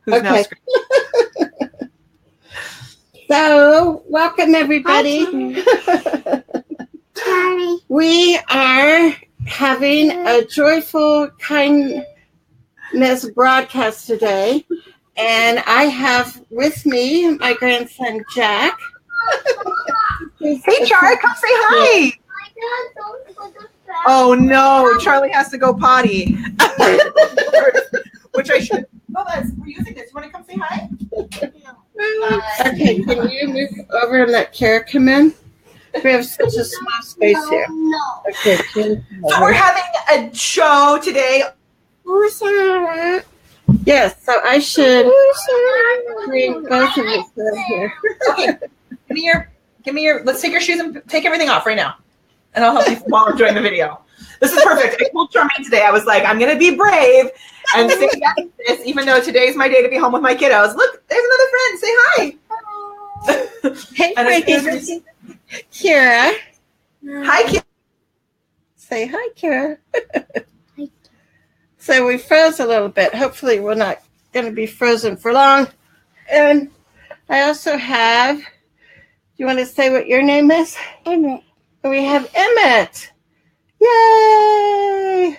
who's now screaming. So, welcome everybody. Hi, We are having a joyful kindness broadcast today, and I have with me my grandson Jack. Hey, Charlie, come say hi. Oh no, Charlie has to go potty. Which I should. Oh, we're using this. You want to come say hi? Okay, can you move over and let Kara come in? We have such a small space here. No. Okay, So we're having a show today. Yes, so I should bring both of us in here. Okay, give me your. Let's take your shoes and take everything off right now, and I'll help you while I'm doing the video. This is perfect. I told Charmaine today, I was like, I'm gonna be brave and say yes to this, even though today's my day to be home with my kiddos. Look, there's another friend. Say hi. Hey, And Frankie. Kara. Hi, Kira. Say hi, Kara. So we froze a little bit. Hopefully we're not going to be frozen for long. And I also have, do you want to say what your name is? Emmett. We have Emmett. Yay!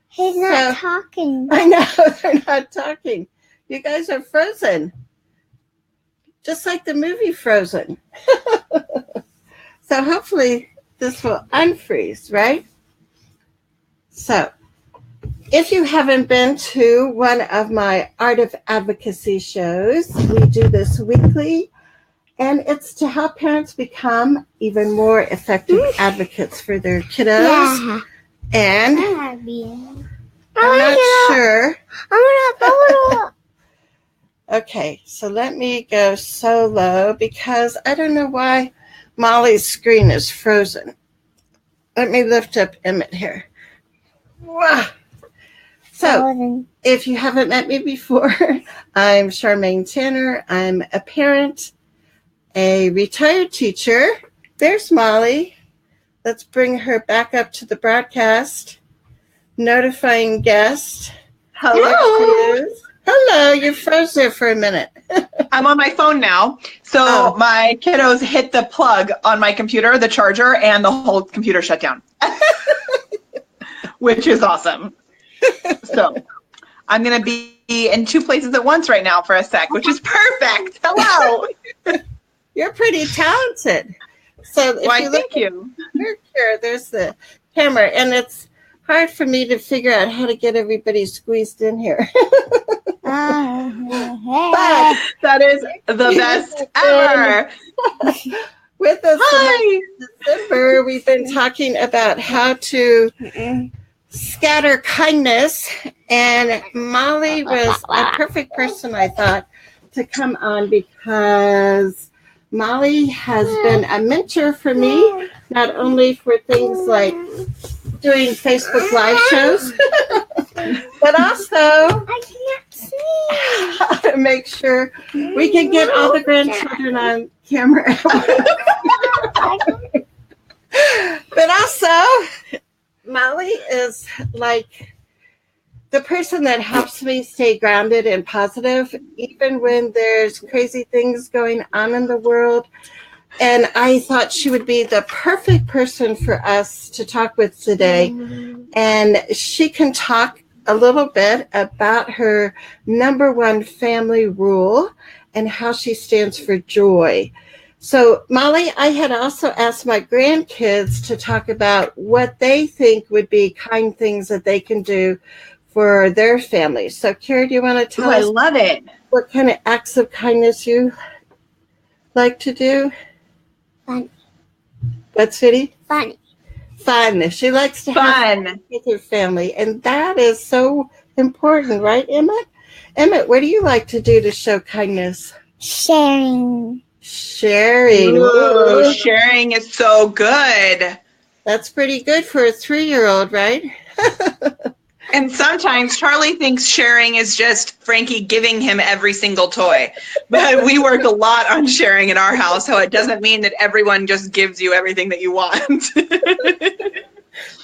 He's not talking. I know, they're not talking. You guys are frozen. Just like the movie Frozen. So hopefully this will unfreeze, right? So if you haven't been to one of my Art of Advocacy shows, we do this weekly, and it's to help parents become even more effective advocates for their kiddos. Yeah. And I'm not sure. Okay, so let me go solo because I don't know why Molly's screen is frozen. Let me lift up Emmett here. Wow. So, if you haven't met me before, I'm Charmaine Tanner. I'm a parent, a retired teacher. There's Molly. Let's bring her back up to the broadcast. Notifying guest. Hello. Hello, you froze there for a minute. I'm on my phone now. So my kiddos hit the plug on my computer, the charger, and the whole computer shut down, which is awesome. So I'm going to be in two places at once right now for a sec, which is perfect. Hello. You're pretty talented. So if you look thank you. Here, there's the camera, and it's hard for me to figure out how to get everybody squeezed in here. But that is the best ever. With us in December, we've been talking about how to scatter kindness, and Molly was a perfect person, I thought, to come on because Molly has been a mentor for me, not only for things like doing Facebook Live shows, but also how to make sure we can get all the grandchildren on camera. But also, Molly is like the person that helps me stay grounded and positive, even when there's crazy things going on in the world. And I thought she would be the perfect person for us to talk with today. And she can talk a little bit about her number one family rule and how she stands for joy. So, Molly, I had also asked my grandkids to talk about what they think would be kind things that they can do for their families. So, Kara, do you want to tell us I love it. What kind of acts of kindness you like to do? Fun. What, sweetie? Funny. Fun. She likes to have fun with her family, and that is so important, right, Emmett? Emmett, what do you like to do to show kindness? Sharing. Ooh, sharing is so good. That's pretty good for a 3-year-old, right? And sometimes Charlie thinks sharing is just Frankie giving him every single toy. But we work a lot on sharing in our house, so it doesn't mean that everyone just gives you everything that you want.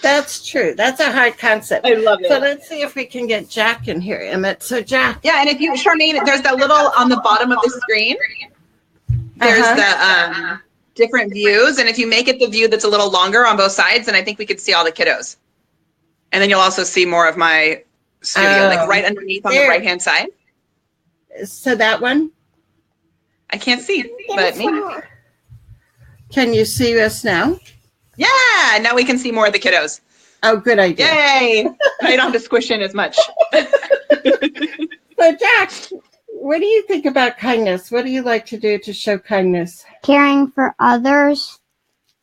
That's true. That's a hard concept. I love it. So let's see if we can get Jack in here, Emmett. So Jack. Yeah, and if you, Charmaine, there's that little on the bottom of the screen. There's the different views, and if you make it the view that's a little longer on both sides, then I think we could see all the kiddos. And then you'll also see more of my studio, like right underneath on the right-hand side. So that one? I can't see, but maybe. Can you see us now? Yeah, now we can see more of the kiddos. Oh, good idea. Yay! I don't have to squish in as much. So, Jack, what do you think about kindness? What do you like to do to show kindness? Caring for others.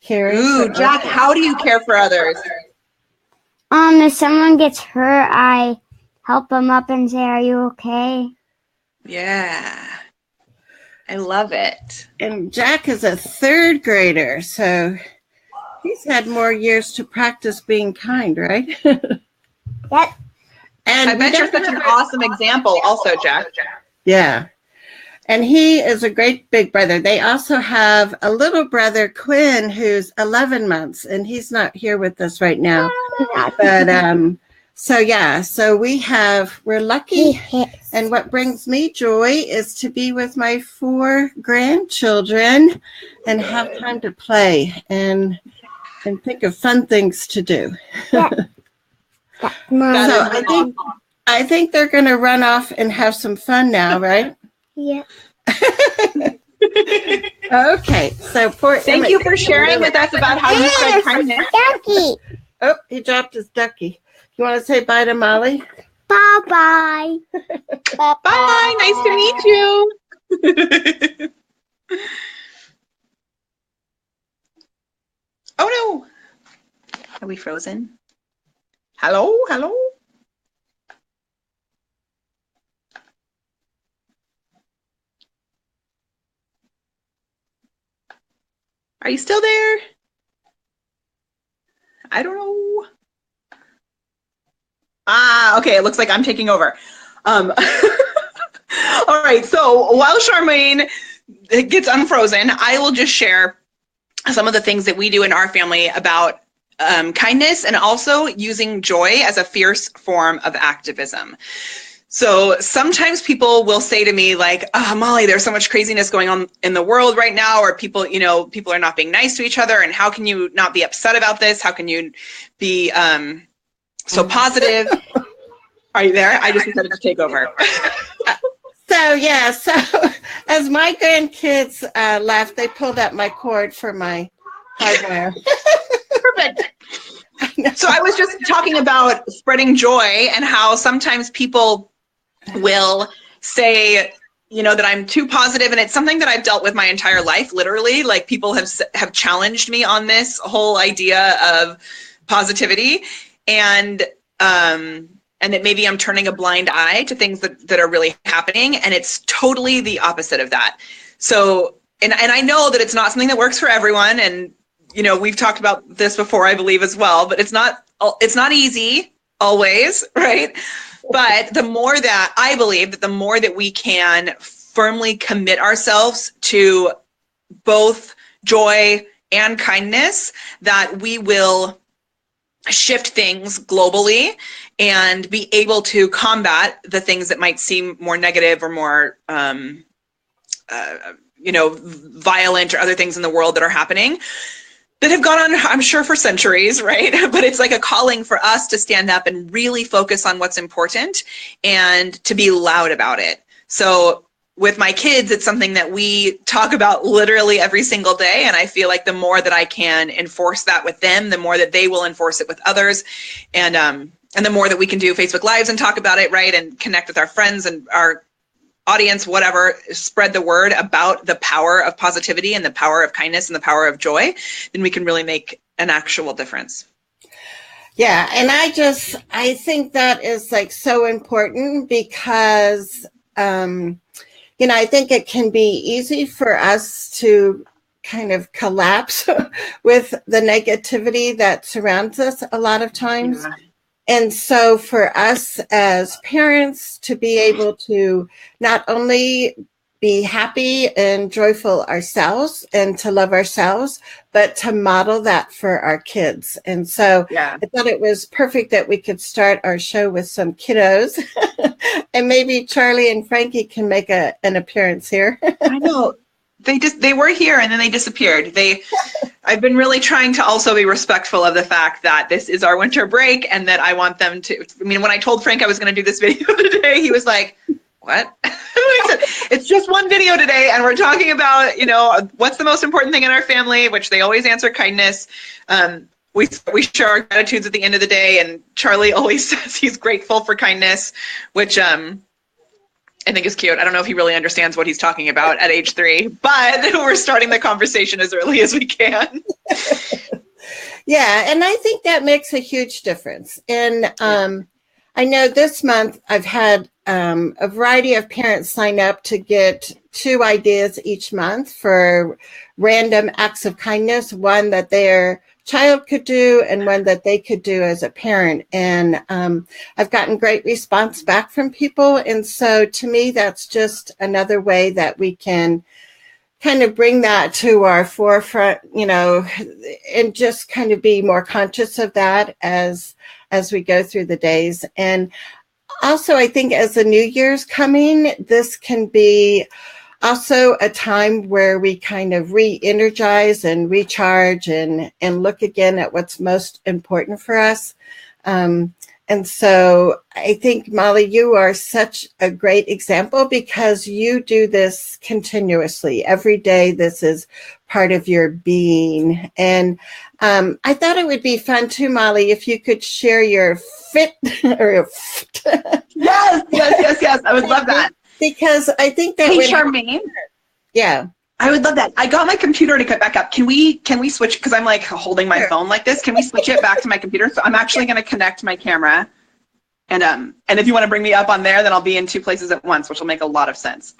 Caring. Ooh, Jack, how do you care for others? If someone gets hurt, I help them up and say, "Are you okay?" Yeah. I love it. And Jack is a third grader, so he's had more years to practice being kind, right? Yep. And I bet you're such an awesome example also, Jack. Yeah. And he is a great big brother. They also have a little brother, Quinn, who's 11 months, and he's not here with us right now. But so we're lucky. And what brings me joy is to be with my 4 grandchildren and have time to play and think of fun things to do. Yeah. So I think they're going to run off and have some fun now, right? Yeah. Okay. So Thank you for sharing with us about how you spread kindness. Ducky. Oh, he dropped his ducky. You want to say bye to Molly? Bye-bye. Bye. Nice to meet you. Oh, no. Are we frozen? Hello? Hello? Are you still there? I don't know. Okay, it looks like I'm taking over. All right, so while Charmaine gets unfrozen, I will just share some of the things that we do in our family about kindness and also using joy as a fierce form of activism. So sometimes people will say to me like, "Oh, Molly, there's so much craziness going on in the world right now," or people are not being nice to each other, and how can you not be upset about this? How can you be so positive? Are you there? I just decided to take over. So as my grandkids left, they pulled out my cord for my hardware. Perfect. So I was just talking about spreading joy and how sometimes people will say, that I'm too positive, and it's something that I've dealt with my entire life, literally. Like people have challenged me on this whole idea of positivity, and that maybe I'm turning a blind eye to things that are really happening, and it's totally the opposite of that. So, and I know that it's not something that works for everyone, and we've talked about this before, I believe, as well, but it's not easy always, right? But the more that I believe that the more that we can firmly commit ourselves to both joy and kindness, that we will shift things globally and be able to combat the things that might seem more negative or more violent or other things in the world that are happening that have gone on, I'm sure, for centuries, right? But it's like a calling for us to stand up and really focus on what's important and to be loud about it. So with my kids, it's something that we talk about literally every single day. And I feel like the more that I can enforce that with them, the more that they will enforce it with others. And the more that we can do Facebook Lives and talk about it, right? And connect with our friends and our audience, whatever, spread the word about the power of positivity and the power of kindness and the power of joy, then we can really make an actual difference. Yeah. And I think that is like so important because, I think it can be easy for us to kind of collapse with the negativity that surrounds us a lot of times. Yeah. And so for us as parents to be able to not only be happy and joyful ourselves and to love ourselves, but to model that for our kids. And so I thought it was perfect that we could start our show with some kiddos and maybe Charlie and Frankie can make an appearance here. I know. They were here and then they disappeared. I've been really trying to also be respectful of the fact that this is our winter break and that I want them to, I mean, when I told Frank I was going to do this video today, he was like, what? I said, it's just one video today and we're talking about, what's the most important thing in our family, which they always answer kindness. We share our gratitudes at the end of the day, and Charlie always says he's grateful for kindness, which I think is cute. I don't know if he really understands what he's talking about at age 3, but we're starting the conversation as early as we can. Yeah, and I think that makes a huge difference. And I know this month I've had a variety of parents sign up to get 2 ideas each month for random acts of kindness, one that their child could do and one that they could do as a parent. And I've gotten great response back from people. And so to me, that's just another way that we can kind of bring that to our forefront, and just kind of be more conscious of that as we go through the days. And also, I think as the new year's coming, this can be also a time where we kind of re-energize and recharge and look again at what's most important for us. And so I think, Molly, you are such a great example because you do this continuously. Every day, this is part of your being. And I thought it would be fun too, Molly, if you could share your fit or your Yes. I would love that. Because I think that Charmaine. Yeah. I would love that. I got my computer to cut back up. Can we switch? Because I'm like holding my phone like this. Can we switch it back to my computer? So I'm actually going to connect my camera. And if you want to bring me up on there, then I'll be in 2 places at once, which will make a lot of sense.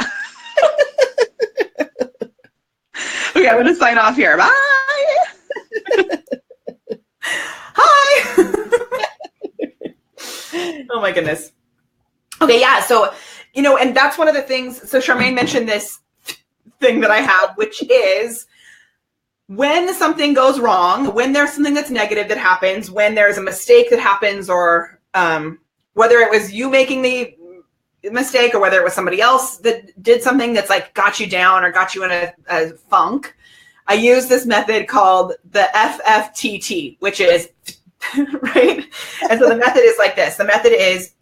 Okay, I'm going to sign off here. Bye. Hi. Oh my goodness. Okay, yeah. So, and that's one of the things. So Charmaine mentioned this thing that I have, which is when something goes wrong, when there's something that's negative that happens, when there's a mistake that happens, or whether it was you making the mistake or whether it was somebody else that did something that's like got you down or got you in a funk, I use this method called the FFTT, which is, right? And so the method is like this. The method is,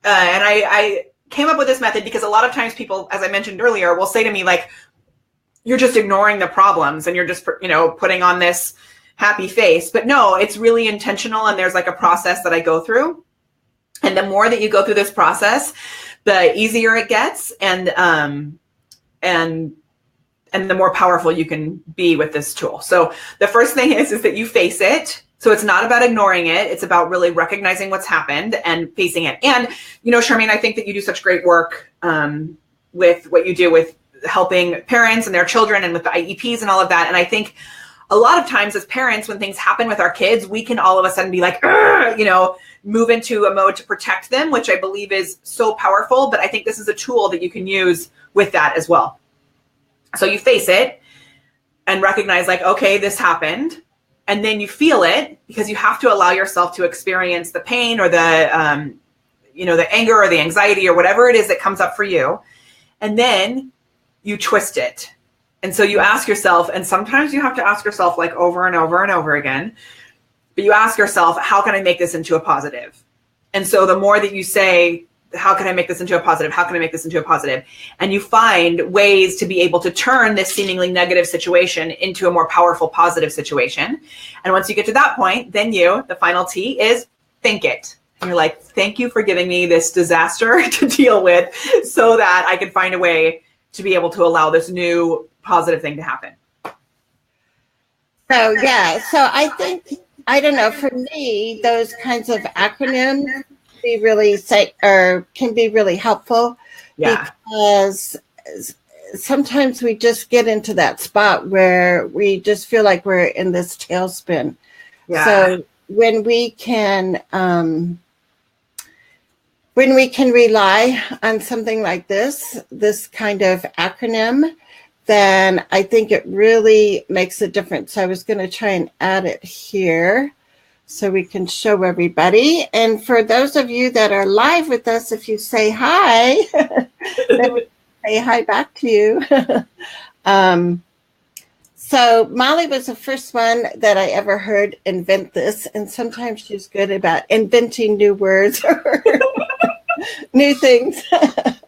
and I came up with this method because a lot of times people, as I mentioned earlier, will say to me, like, you're just ignoring the problems and you're just, putting on this happy face. But no, it's really intentional. And there's like a process that I go through. And the more that you go through this process, the easier it gets. And the more powerful you can be with this tool. So the first thing is that you face it. So it's not about ignoring it. It's about really recognizing what's happened and facing it. And, Charmaine, I think that you do such great work with what you do with helping parents and their children and with the IEPs and all of that. And I think a lot of times as parents, when things happen with our kids, we can all of a sudden be like, move into a mode to protect them, which I believe is so powerful. But I think this is a tool that you can use with that as well. So you face it and recognize like, okay, this happened. And then you feel it because you have to allow yourself to experience the pain or the, the anger or the anxiety or whatever it is that comes up for you. And then you twist it. And so you ask yourself, and sometimes you have to ask yourself like over and over and over again, but you ask yourself, how can I make this into a positive? And so the more that you say, how can I make this into a positive? How can I make this into a positive? And you find ways to be able to turn this seemingly negative situation into a more powerful, positive situation. And once you get to that point, then the final T is think it. And you're like, thank you for giving me this disaster to deal with so that I can find a way to be able to allow this new positive thing to happen. So, so I think, I don't know, for me, those kinds of acronyms can be really helpful because sometimes we just get into that spot where we just feel like we're in this tailspin. Yeah. So when we can when we can rely on something like this kind of acronym, then I think it really makes a difference. I was going to try and add it here so we can show everybody. And for those of you that are live with us, if you say hi, then we say hi back to you. So Molly was the first one that I ever heard invent this. And sometimes she's good about inventing new words or new things. And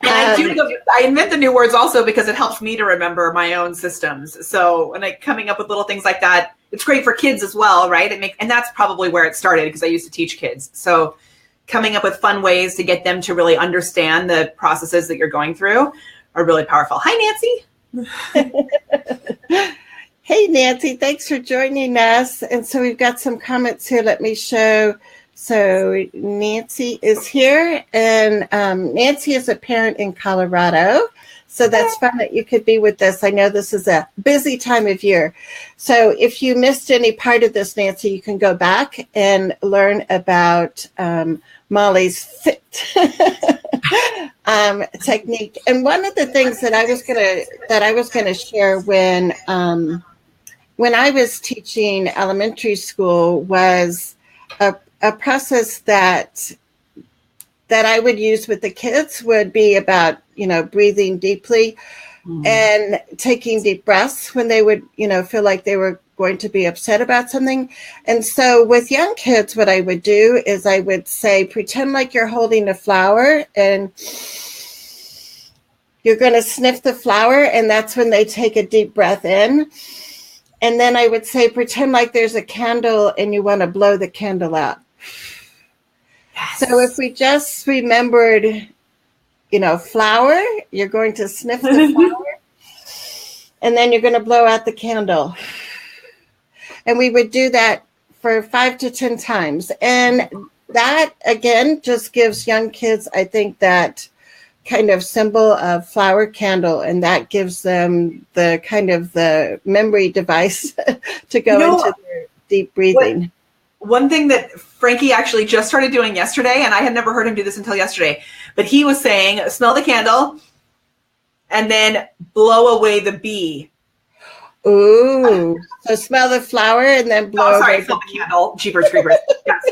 I invent the new words also because it helps me to remember my own systems. So when coming up with little things like that, it's great for kids as well, right? And that's probably where it started because I used to teach kids. So coming up with fun ways to get them to really understand the processes that you're going through are really powerful. Hi, Nancy. Hey, Nancy, thanks for joining us. And so we've got some comments here. Let me show. So Nancy is here, and Nancy is a parent in Colorado. So that's fun that you could be with us. I know this is a busy time of year. So if you missed any part of this, Nancy, you can go back and learn about Molly's fit technique. And one of the things that I was gonna share when I was teaching elementary school was a process that I would use with the kids would be about, breathing deeply and taking deep breaths when they would, feel like they were going to be upset about something. And so with young kids, what I would do is I would say, pretend like you're holding a flower and you're going to sniff the flower. And that's when they take a deep breath in. And then I would say, pretend like there's a candle and you want to blow the candle out. Yes. So if we just remembered, flower, you're going to sniff the flower and then you're going to blow out the candle. And we would do that for 5 to 10 times. And that, again, just gives young kids, I think, that kind of symbol of flower candle, and that gives them the kind of the memory device to go into their deep breathing. One thing that Frankie actually just started doing yesterday, and I had never heard him do this until yesterday, but he was saying, smell the candle and then blow away the bee. Ooh. So smell the flower and then blow away smell the candle. Jeepers creepers. Yes.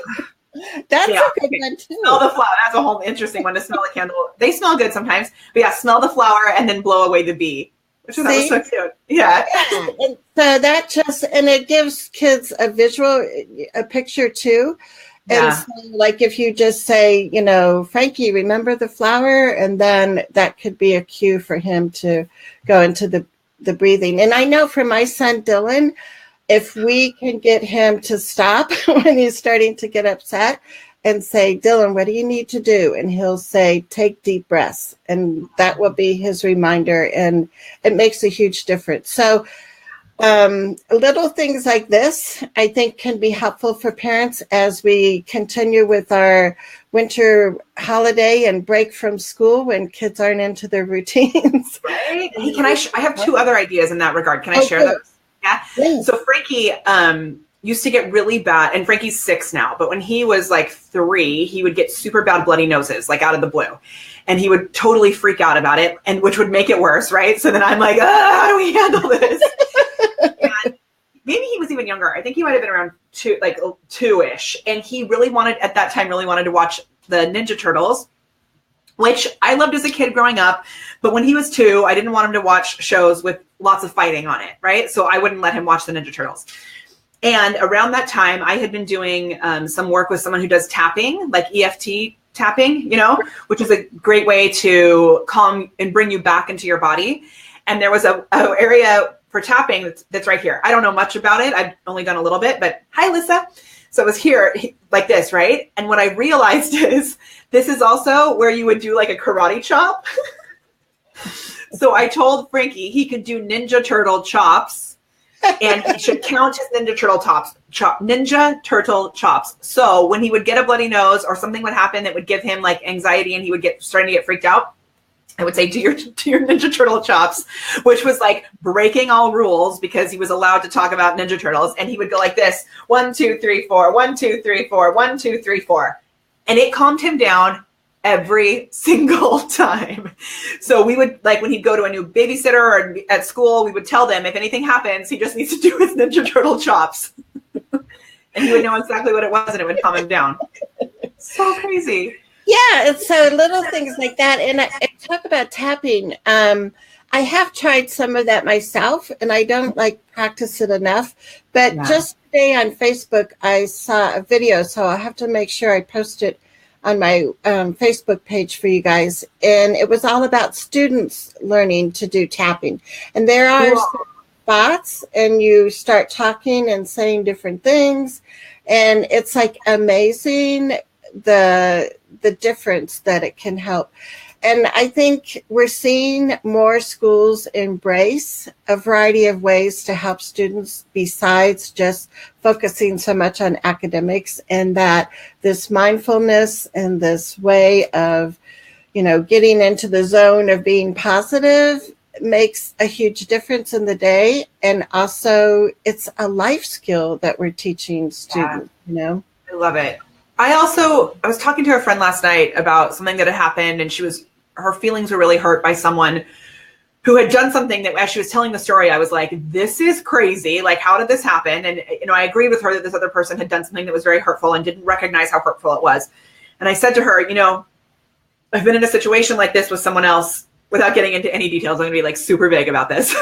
That's a good one too. Smell the flower. That's a whole interesting one to smell the candle. They smell good sometimes, but yeah, smell the flower and then blow away the bee. Which I thought was so cute. Yeah. And so that it gives kids a picture too. And so, like if you just say, Frankie, remember the flower? And then that could be a cue for him to go into the breathing. And I know for my son, Dylan, if we can get him to stop when he's starting to get upset and say, Dylan, what do you need to do? And he'll say, take deep breaths. And that will be his reminder. And it makes a huge difference. So little things like this, I think, can be helpful for parents as we continue with our winter holiday and break from school when kids aren't into their routines. Right. Hey, I have 2 other ideas in that regard. Can I share those? Yeah. Yes. So Frankie used to get really bad, and Frankie's 6 now, but when he was like 3, he would get super bad bloody noses, like out of the blue. And he would totally freak out about it, and which would make it worse, right? So then I'm like, how do we handle this? And maybe he was even younger. I think he might have been around 2-ish. And he really wanted to watch the Ninja Turtles, which I loved as a kid growing up. But when he was 2, I didn't want him to watch shows with lots of fighting on it, right? So I wouldn't let him watch the Ninja Turtles. And around that time, I had been doing some work with someone who does tapping, like EFT tapping, which is a great way to calm and bring you back into your body. And there was a area for tapping that's right here. I don't know much about it. I've only done a little bit, but hi, Lisa. So it was here like this, right? And what I realized is this is also where you would do like a karate chop. So I told Frankie he could do Ninja Turtle chops and he should count his Ninja Turtle chops. So when he would get a bloody nose or something would happen that would give him like anxiety and he would starting to get freaked out, I would say, do your Ninja Turtle chops, which was like breaking all rules because he was allowed to talk about Ninja Turtles. And he would go like this, 1, 2, 3, 4, 1, 2, 3, 4, 1, 2, 3, 4. And it calmed him down every single time. So we would, like, when he'd go to a new babysitter or at school, we would tell them if anything happens, he just needs to do his Ninja Turtle chops. And he would know exactly what it was, and it would calm him down. So crazy. Yeah, it's so little things like that. And I talk about tapping. I have tried some of that myself, and I don't practice it enough. But just today on Facebook, I saw a video, so I'll have to make sure I post it on my Facebook page for you guys. And it was all about students learning to do tapping. And there are spots, and you start talking and saying different things. And it's amazing the difference that it can help. And I think we're seeing more schools embrace a variety of ways to help students besides just focusing so much on academics, and that this mindfulness and this way of, getting into the zone of being positive makes a huge difference in the day. And also it's a life skill that we're teaching students, I love it. I was talking to a friend last night about something that had happened, and her feelings were really hurt by someone who had done something that, as she was telling the story, I was like, this is crazy. Like, how did this happen? And, I agreed with her that this other person had done something that was very hurtful and didn't recognize how hurtful it was. And I said to her, I've been in a situation like this with someone else. Without getting into any details, I'm going to be super vague about this.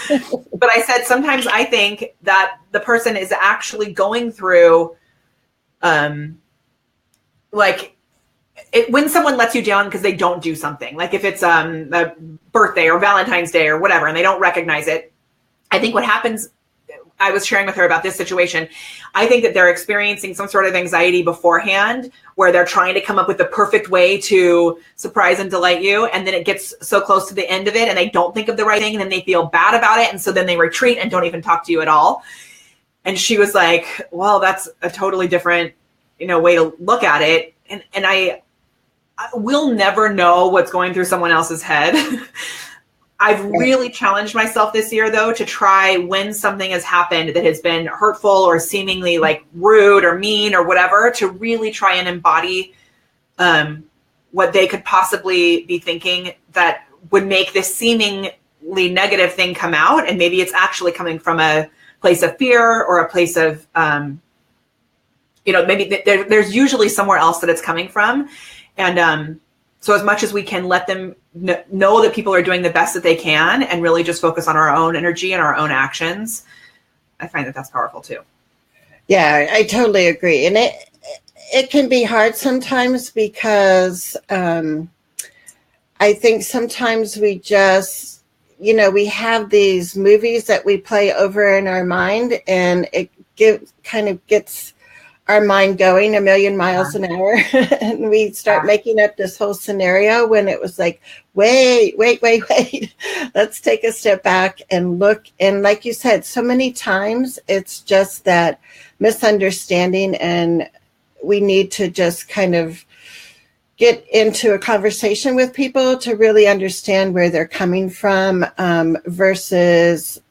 But I said, sometimes I think that the person is actually going through, when someone lets you down because they don't do something, like if it's a birthday or Valentine's Day or whatever, and they don't recognize it, I think what happens, I was sharing with her about this situation, I think that they're experiencing some sort of anxiety beforehand where they're trying to come up with the perfect way to surprise and delight you. And then it gets so close to the end of it and they don't think of the right thing, and then they feel bad about it. And so then they retreat and don't even talk to you at all. And she was like, well, that's a totally different, way to look at it. And I will never know what's going through someone else's head. I've really challenged myself this year, though, to try, when something has happened that has been hurtful or seemingly rude or mean or whatever, to really try and embody what they could possibly be thinking that would make this seemingly negative thing come out. And maybe it's actually coming from a place of fear or a place of, maybe there's usually somewhere else that it's coming from. And so as much as we can let them know that people are doing the best that they can and really just focus on our own energy and our own actions, I find that that's powerful too. Yeah, I totally agree. And it can be hard sometimes because I think sometimes we just, we have these movies that we play over in our mind, and it kind of gets our mind going a million miles an hour. And we start making up this whole scenario when it was wait. Let's take a step back and look. And like you said, so many times it's just that misunderstanding, and we need to just kind of get into a conversation with people to really understand where they're coming from, versus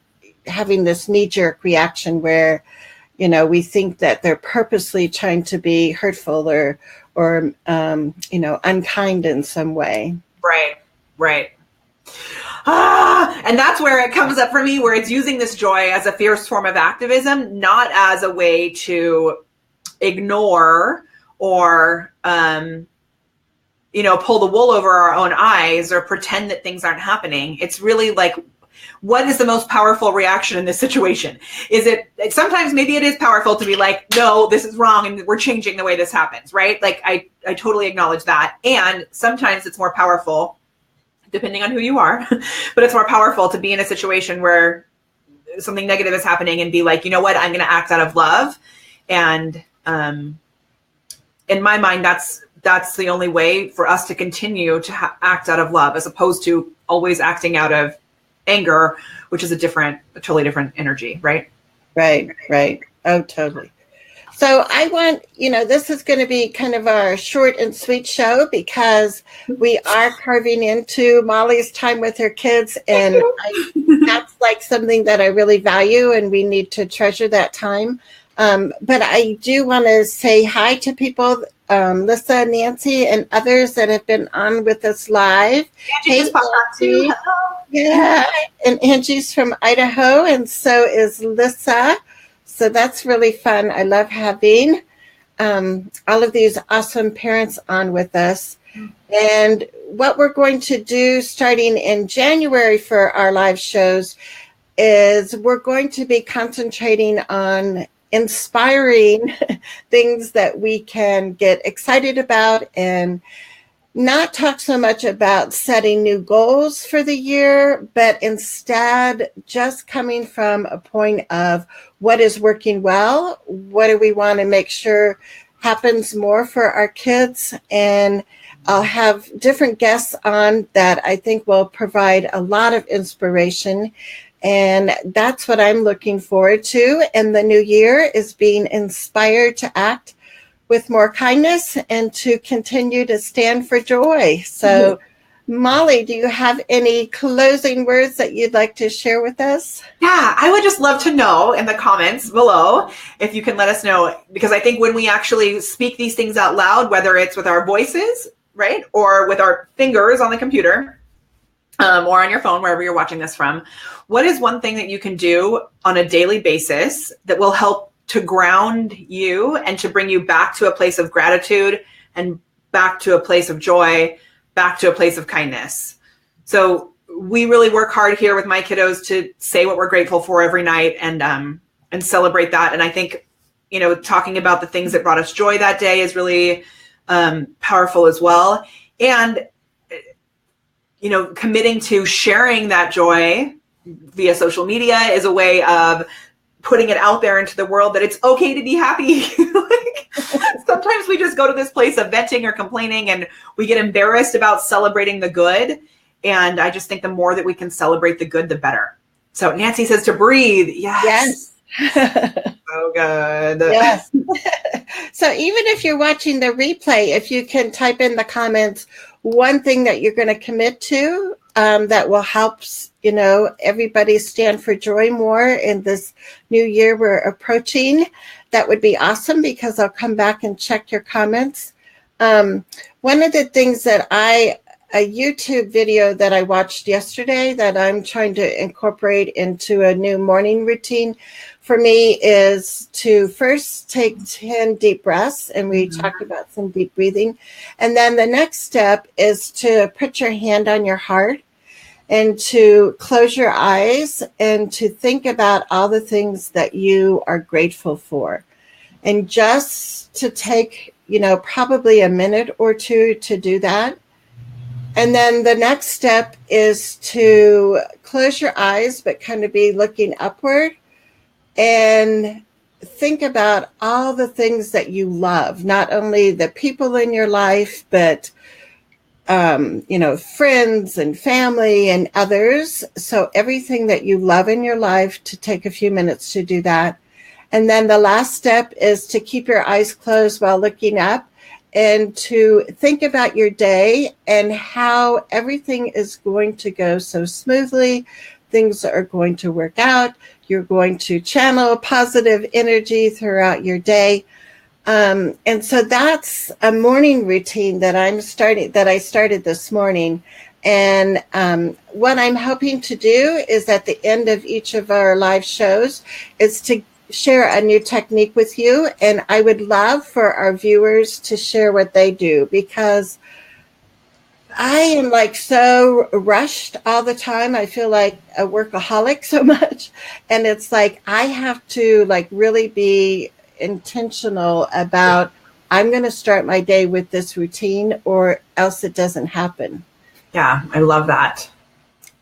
having this knee-jerk reaction where we think that they're purposely trying to be hurtful or unkind in some way. Right. And that's where it comes up for me, where it's using this joy as a fierce form of activism, not as a way to ignore or, pull the wool over our own eyes or pretend that things aren't happening. It's really what is the most powerful reaction in this situation? Is it, sometimes maybe it is powerful to be no, this is wrong, and we're changing the way this happens, right? I totally acknowledge that. And sometimes it's more powerful, depending on who you are, but it's more powerful to be in a situation where something negative is happening and be you know what, I'm going to act out of love. And in my mind, that's the only way for us to continue to act out of love, as opposed to always acting out of anger, which is a totally different energy, right? Right. Oh, totally. So I want, this is going to be kind of our short and sweet show, because we are carving into Molly's time with her kids. And that's something that I really value, and we need to treasure that time. But I do want to say hi to people Lisa, Nancy, and others that have been on with us live. Angie just popped on too. Hello. Yeah, and Angie's from Idaho, and so is Lisa. So that's really fun. I love having all of these awesome parents on with us. And what we're going to do starting in January for our live shows is we're going to be concentrating on inspiring things that we can get excited about and not talk so much about setting new goals for the year, but instead just coming from a point of what is working well, what do we want to make sure happens more for our kids. And I'll have different guests on that I think will provide a lot of inspiration. And that's what I'm looking forward to in the new year, is being inspired to act with more kindness and to continue to stand for joy. So, Molly, do you have any closing words that you'd like to share with us? Yeah, I would just love to know in the comments below if you can let us know, because I think when we actually speak these things out loud, whether it's with our voices, right, or with our fingers on the computer, or on your phone, wherever you're watching this from, what is one thing that you can do on a daily basis that will help to ground you and to bring you back to a place of gratitude and back to a place of joy, back to a place of kindness? So we really work hard here with my kiddos to say what we're grateful for every night and celebrate that. And I think, you know, talking about the things that brought us joy that day is really powerful as well. And, you know, committing to sharing that joy via social media is a way of putting it out there into the world that it's okay to be happy. Like, sometimes we just go to this place of venting or complaining and we get embarrassed about celebrating the good. And I just think the more that we can celebrate the good, the better. So Nancy says to breathe. Yes. So good. Yes. So even if you're watching the replay, if you can type in the comments one thing that you're going to commit to that will help, you know, everybody stand for joy more in this new year we're approaching, that would be awesome, because I'll come back and check your comments. One of the things that a YouTube video that I watched yesterday that I'm trying to incorporate into a new morning routine for me is to first take 10 deep breaths, and we talked about some deep breathing. And then the next step is to put your hand on your heart and to close your eyes and to think about all the things that you are grateful for. And just to take, you know, probably a minute or two to do that. And then the next step is to close your eyes, but kind of be looking upward and think about all the things that you love, not only the people in your life, but, you know, friends and family and others. So everything that you love in your life, to take a few minutes to do that. And then the last step is to keep your eyes closed while looking up and to think about your day and how everything is going to go so smoothly. Things are going to work out. You're going to channel positive energy throughout your day. And so that's a morning routine that I started this morning. And what I'm hoping to do is at the end of each of our live shows is to share a new technique with you. And I would love for our viewers to share what they do, because I am like so rushed all the time. I feel like a workaholic so much. And it's like, I have to like really be intentional about, I'm going to start my day with this routine or else it doesn't happen. Yeah, I love that.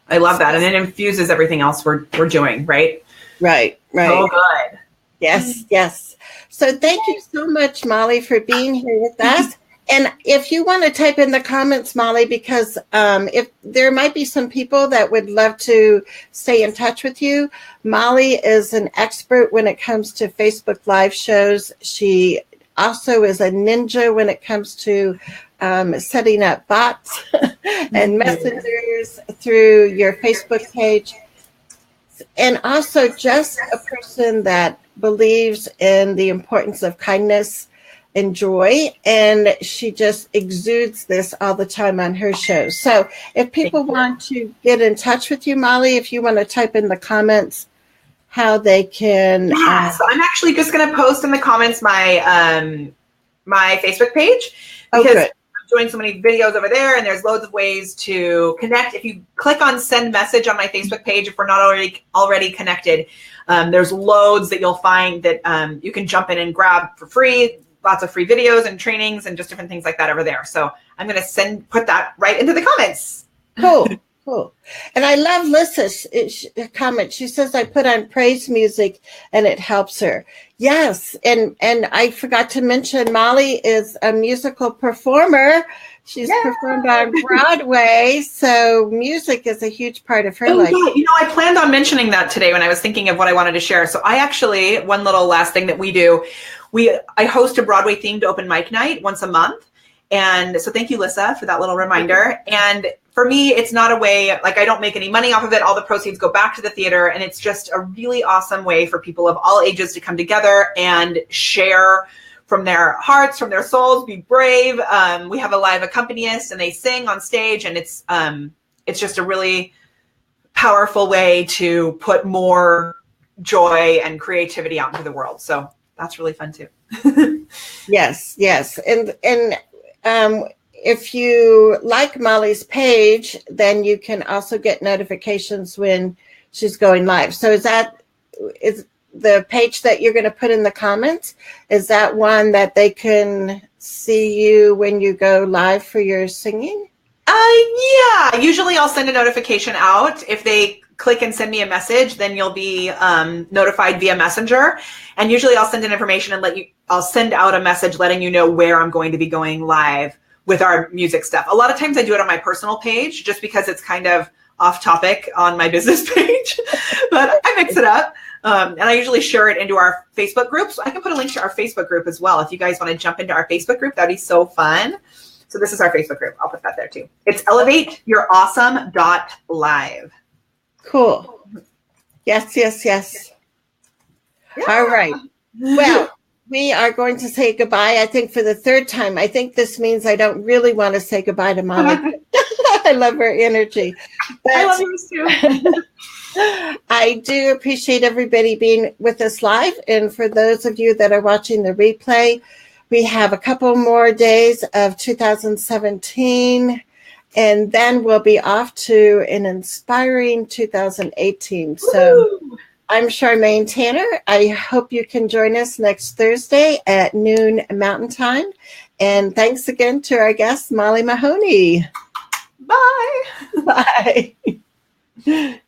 I love that. And it infuses everything else we're doing, right? Right. So good. Yes. So thank you so much, Molly, for being here with us. And if you want to type in the comments, Molly, because if there might be some people that would love to stay in touch with you. Molly is an expert when it comes to Facebook Live shows. She also is a ninja when it comes to setting up bots and messengers through your Facebook page. And also just a person that believes in the importance of kindness enjoy, and she just exudes this all the time on her shows. So if people want to get in touch with you, Molly, if you want to type in the comments how they can. Yeah, so I'm actually just going to post in the comments my my Facebook page, because I'm doing so many videos over there, and there's loads of ways to connect. If you click on send message on my Facebook page, if we're not already connected, there's loads that you'll find that you can jump in and grab for free. Lots of free videos and trainings and just different things like that over there. So I'm going to put that right into the comments. Cool. And I love Lissa's comment. She says, I put on praise music and it helps her. Yes. And I forgot to mention, Molly is a musical performer. She's performed on Broadway. So music is a huge part of her life. Yeah. You know, I planned on mentioning that today when I was thinking of what I wanted to share. So I actually, one little last thing that we do, I host a Broadway themed open mic night once a month. And so thank you, Lissa, for that little reminder. And for me, it's not a way, like I don't make any money off of it. All the proceeds go back to the theater. And it's just a really awesome way for people of all ages to come together and share from their hearts, from their souls, be brave. We have a live accompanist and they sing on stage. And it's just a really powerful way to put more joy and creativity out into the world. So that's really fun too. Yes. And if you like Molly's page, then you can also get notifications when she's going live. So is the page that you're going to put in the comments, is that one that they can see you when you go live for your singing? Yeah. Usually I'll send a notification out. If they click and send me a message, then you'll be notified via Messenger. And usually I'll send in information and I'll send out a message letting you know where I'm going to be going live with our music stuff. A lot of times I do it on my personal page just because it's kind of off topic on my business page, but I mix it up. And I usually share it into our Facebook group. So I can put a link to our Facebook group as well. If you guys want to jump into our Facebook group, that'd be so fun. So this is our Facebook group. I'll put that there too. It's elevateyourawesome.live. Cool. Yes. Yeah. All right. Well, we are going to say goodbye, I think, for the third time. I think this means I don't really want to say goodbye to Molly. I love her energy. But I love yours too. I do appreciate everybody being with us live. And for those of you that are watching the replay, we have a couple more days of 2017. And then we'll be off to an inspiring 2018. So I'm Charmaine Tanner. I hope you can join us next Thursday at noon Mountain Time. And thanks again to our guest, Molly Mahoney. Bye. Bye.